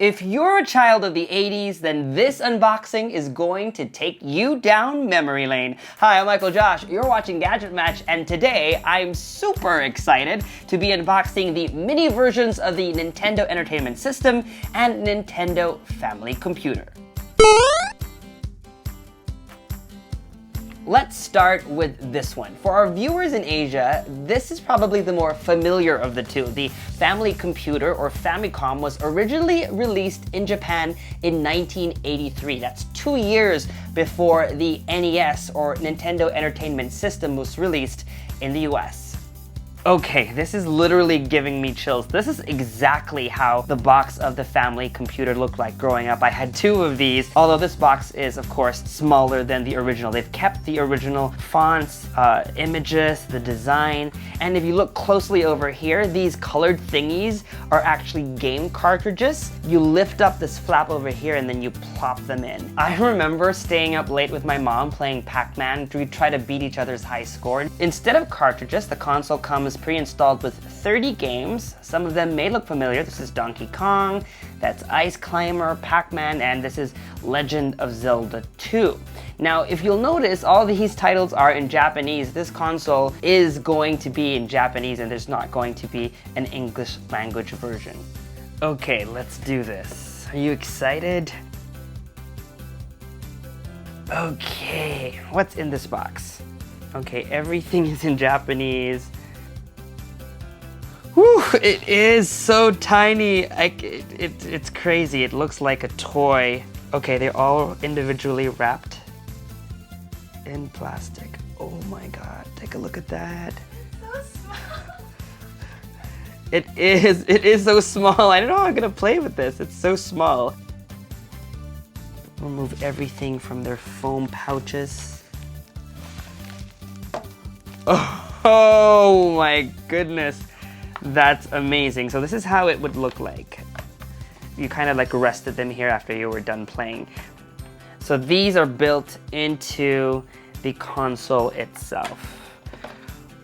If you're a child of the 80s, then this unboxing is going to take you down memory lane. Hi, I'm Michael Josh. You're watching Gadget Match, and today I'm super excited to be unboxing the mini versions of the Nintendo Entertainment System and Nintendo Family Computer. Let's start with this one. For our viewers in Asia, this is probably the more familiar of the two. The Family Computer, or Famicom, was originally released in Japan in 1983. That's 2 years before the NES, or Nintendo Entertainment System, was released in the US. Okay, this is literally giving me chills. This is exactly how the box of the Family Computer looked like growing up. I had 2 of these, although this box is, of course, smaller than the original. They've kept the original fonts, images, the design, and if you look closely over here, these colored thingies are actually game cartridges. You lift up this flap over here and then you plop them in. I remember staying up late with my mom playing Pac-Man to try to beat each other's high score. Instead of cartridges, the console comes pre-installed with 30 games. Some of them may look familiar. This is Donkey Kong, that's Ice Climber, Pac-Man, and this is Legend of Zelda 2. Now, if you'll notice, all these titles are in Japanese. This console is going to be in Japanese, and there's not going to be an English language version. Okay, let's do this. Are you excited? Okay, what's in this box? Okay, everything is in Japanese. Whew, it is so tiny. It's crazy. It looks like a toy. Okay, they're all individually wrapped in plastic. Oh my god, take a look at that. So small. It is so small. I don't know how I'm gonna play with this. It's so small. Remove everything from their foam pouches. Oh my goodness. That's amazing. So this is how it would look like. You kind of like rested them here after you were done playing. So these are built into the console itself.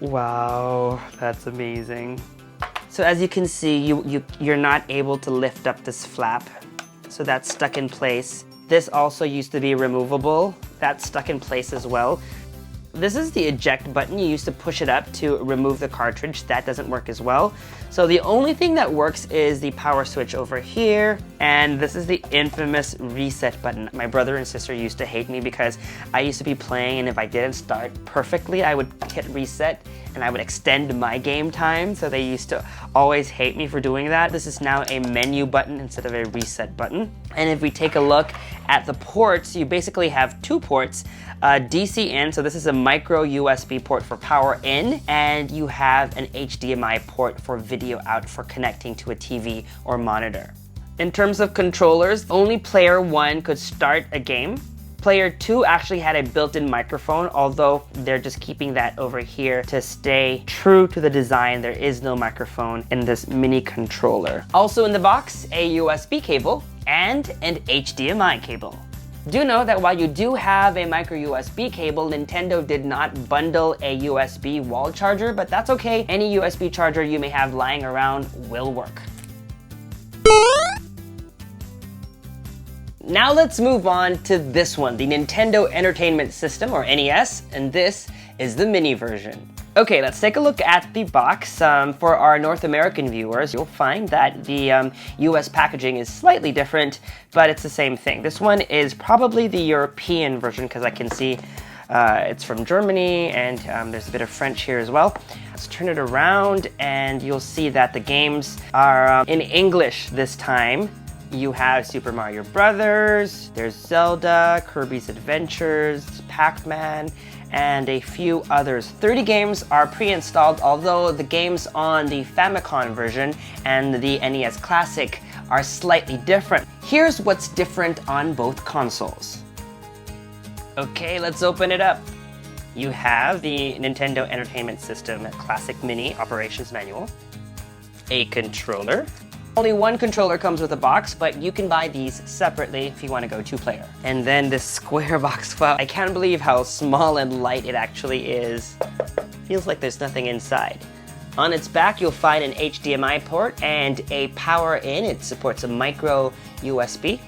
Wow, that's amazing. So as you can see, you're not able to lift up this flap. So that's stuck in place. This also used to be removable. That's stuck in place as well. This is the eject button. You used to push it up to remove the cartridge. That doesn't work as well. So the only thing that works is the power switch over here. And this is the infamous reset button. My brother and sister used to hate me because I used to be playing, and if I didn't start perfectly, I would hit reset and I would extend my game time. So they used to always hate me for doing that. This is now a menu button instead of a reset button. And if we take a look at the ports, you basically have 2 ports. DC in, so this is a micro USB port for power in, and you have an HDMI port for video out for connecting to a TV or monitor. In terms of controllers, only player 1 could start a game. Player 2 actually had a built-in microphone, although they're just keeping that over here to stay true to the design. There is no microphone in this mini controller. Also in the box, a USB cable and an HDMI cable. Do know that while you do have a micro USB cable, Nintendo did not bundle a USB wall charger, but that's okay. Any USB charger you may have lying around will work. Now let's move on to this one, the Nintendo Entertainment System, or NES, and this is the mini version. Okay, let's take a look at the box. For our North American viewers, you'll find that the US packaging is slightly different, but it's the same thing. This one is probably the European version because I can see it's from Germany, and there's a bit of French here as well. Let's turn it around and you'll see that the games are in English this time. You have Super Mario Brothers, there's Zelda, Kirby's Adventures, Pac-Man, and a few others. 30 games are pre-installed, although the games on the Famicom version and the NES Classic are slightly different. Here's what's different on both consoles. Okay, let's open it up. You have the Nintendo Entertainment System Classic Mini Operations Manual, a controller. Only one controller comes with a box, but you can buy these separately if you want to go 2-player. And then this square box, wow, I can't believe how small and light it actually is. Feels like there's nothing inside. On its back, you'll find an HDMI port and a power in. It supports a micro USB.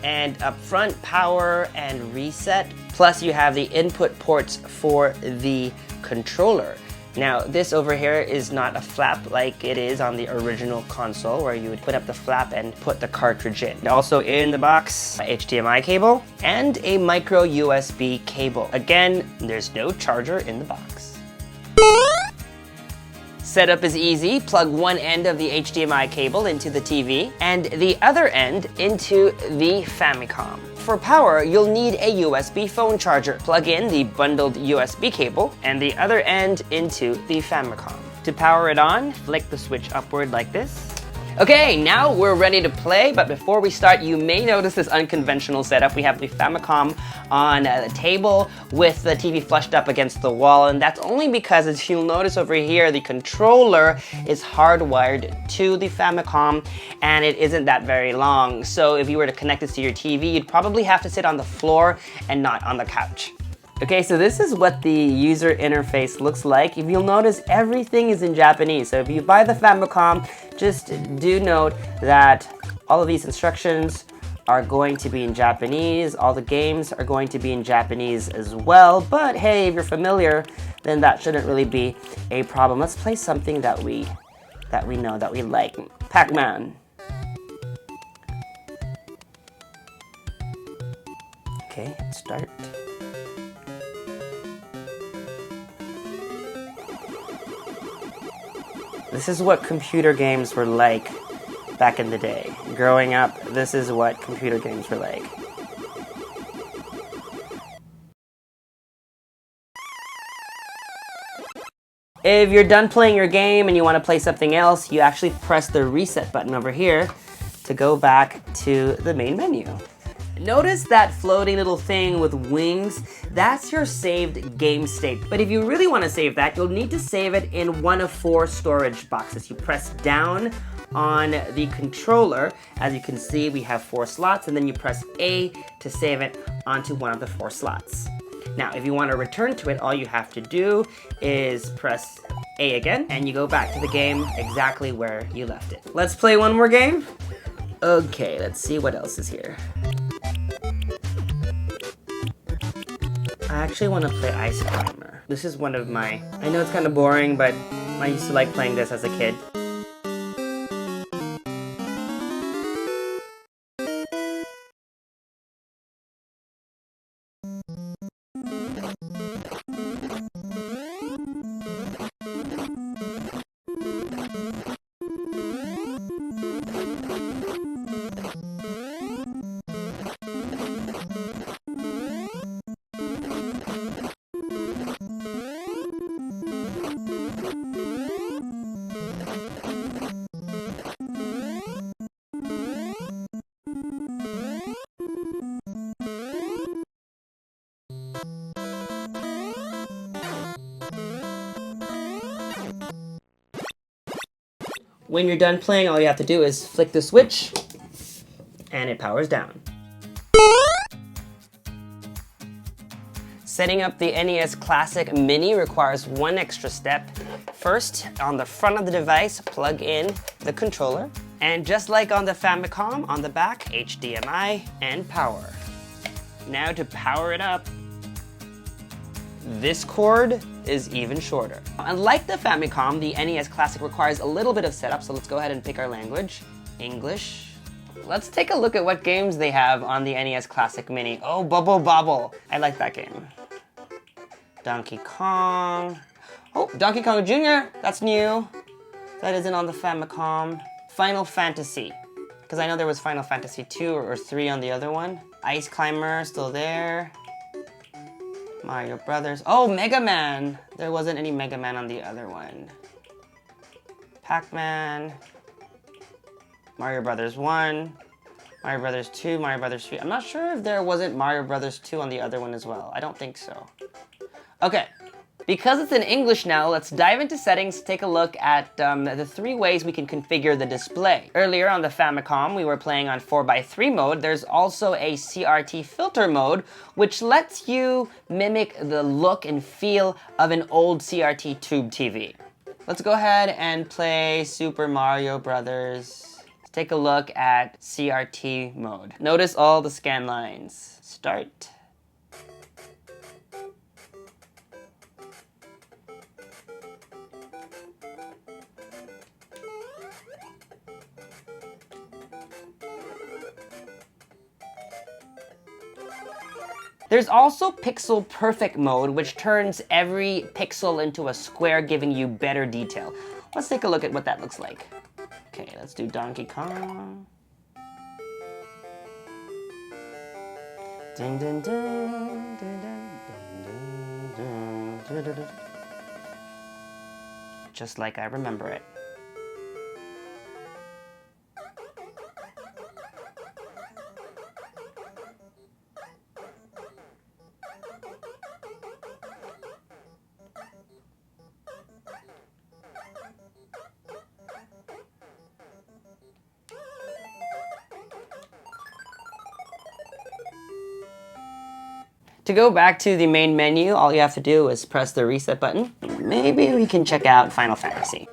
And up front, power and reset. Plus you have the input ports for the controller. Now this over here is not a flap like it is on the original console where you would put up the flap and put the cartridge in. Also in the box, a HDMI cable and a micro USB cable. Again, there's no charger in the box. Setup is easy. Plug one end of the HDMI cable into the TV and the other end into the Famicom. For power, you'll need a USB phone charger. Plug in the bundled USB cable and the other end into the Famicom. To power it on, flick the switch upward like this. Okay, now we're ready to play, but before we start, you may notice this unconventional setup. We have the Famicom on the table with the TV flushed up against the wall, and that's only because, as you'll notice over here, the controller is hardwired to the Famicom, and it isn't that very long. So if you were to connect this to your TV, you'd probably have to sit on the floor and not on the couch. Okay, so this is what the user interface looks like. If you'll notice, everything is in Japanese. So if you buy the Famicom, just do note that all of these instructions are going to be in Japanese. All the games are going to be in Japanese as well. But hey, if you're familiar, then that shouldn't really be a problem. Let's play something that we know, that we like. Pac-Man. Okay, let's start. This is what computer games were like back in the day. Growing up, this is what computer games were like. If you're done playing your game and you want to play something else, you actually press the reset button over here to go back to the main menu. Notice that floating little thing with wings? That's your saved game state. But if you really want to save that, you'll need to save it in one of 4 storage boxes. You press down on the controller. As you can see, we have 4 slots, and then you press A to save it onto one of the 4 slots. Now, if you want to return to it, all you have to do is press A again, and you go back to the game exactly where you left it. Let's play one more game? Okay, let's see what else is here. I actually want to play Ice Climber. This is one of my... I know it's kind of boring, but I used to like playing this as a kid. When you're done playing, all you have to do is flick the switch, and it powers down. Setting up the NES Classic Mini requires one extra step. First, on the front of the device, plug in the controller. And just like on the Famicom, on the back, HDMI and power. Now to power it up, this cord is even shorter. Unlike the Famicom, the NES Classic requires a little bit of setup, so let's go ahead and pick our language. English. Let's take a look at what games they have on the NES Classic Mini. Oh, Bubble Bobble. I like that game. Donkey Kong. Oh, Donkey Kong Jr. That's new. That isn't on the Famicom. Final Fantasy. Because I know there was Final Fantasy 2 or 3 on the other one. Ice Climber, still there. Mario Brothers. Oh, Mega Man! There wasn't any Mega Man on the other one. Pac-Man. Mario Brothers 1. Mario Brothers 2, Mario Brothers 3. I'm not sure if there wasn't Mario Brothers 2 on the other one as well. I don't think so. Okay. Because it's in English now, let's dive into settings to take a look at the 3 ways we can configure the display. Earlier on the Famicom, we were playing on 4:3 mode. There's also a CRT filter mode, which lets you mimic the look and feel of an old CRT tube TV. Let's go ahead and play Super Mario Brothers. Let's take a look at CRT mode. Notice all the scan lines. Start. There's also Pixel Perfect mode, which turns every pixel into a square, giving you better detail. Let's take a look at what that looks like. Okay, let's do Donkey Kong. Dun, dun, dun, dun, dun, dun, dun, dun, dun. Just like I remember it. To go back to the main menu, all you have to do is press the reset button. Maybe we can check out Final Fantasy.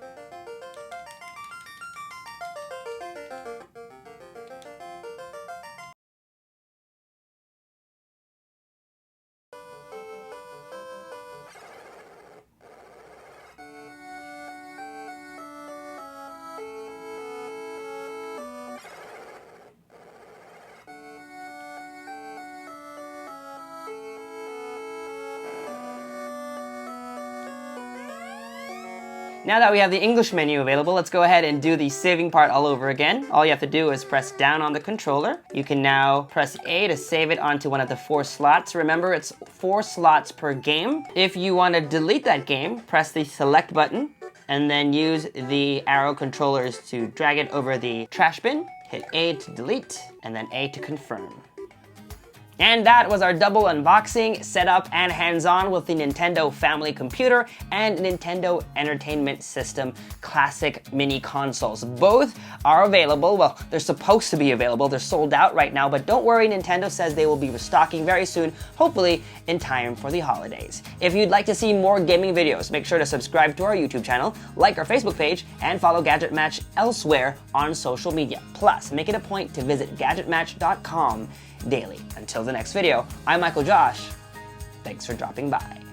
Now that we have the English menu available, let's go ahead and do the saving part all over again. All you have to do is press down on the controller. You can now press A to save it onto one of the 4 slots. Remember, it's 4 slots per game. If you want to delete that game, press the select button and then use the arrow controllers to drag it over the trash bin. Hit A to delete and then A to confirm. And that was our double unboxing, setup, and hands-on with the Nintendo Family Computer and Nintendo Entertainment System Classic Mini Consoles. Both are available. Well, they're supposed to be available. They're sold out right now, but don't worry, Nintendo says they will be restocking very soon, hopefully in time for the holidays. If you'd like to see more gaming videos, make sure to subscribe to our YouTube channel, like our Facebook page, and follow GadgetMatch elsewhere on social media. Plus, make it a point to visit GadgetMatch.com daily. Until the next video, I'm Michael Josh. Thanks for dropping by.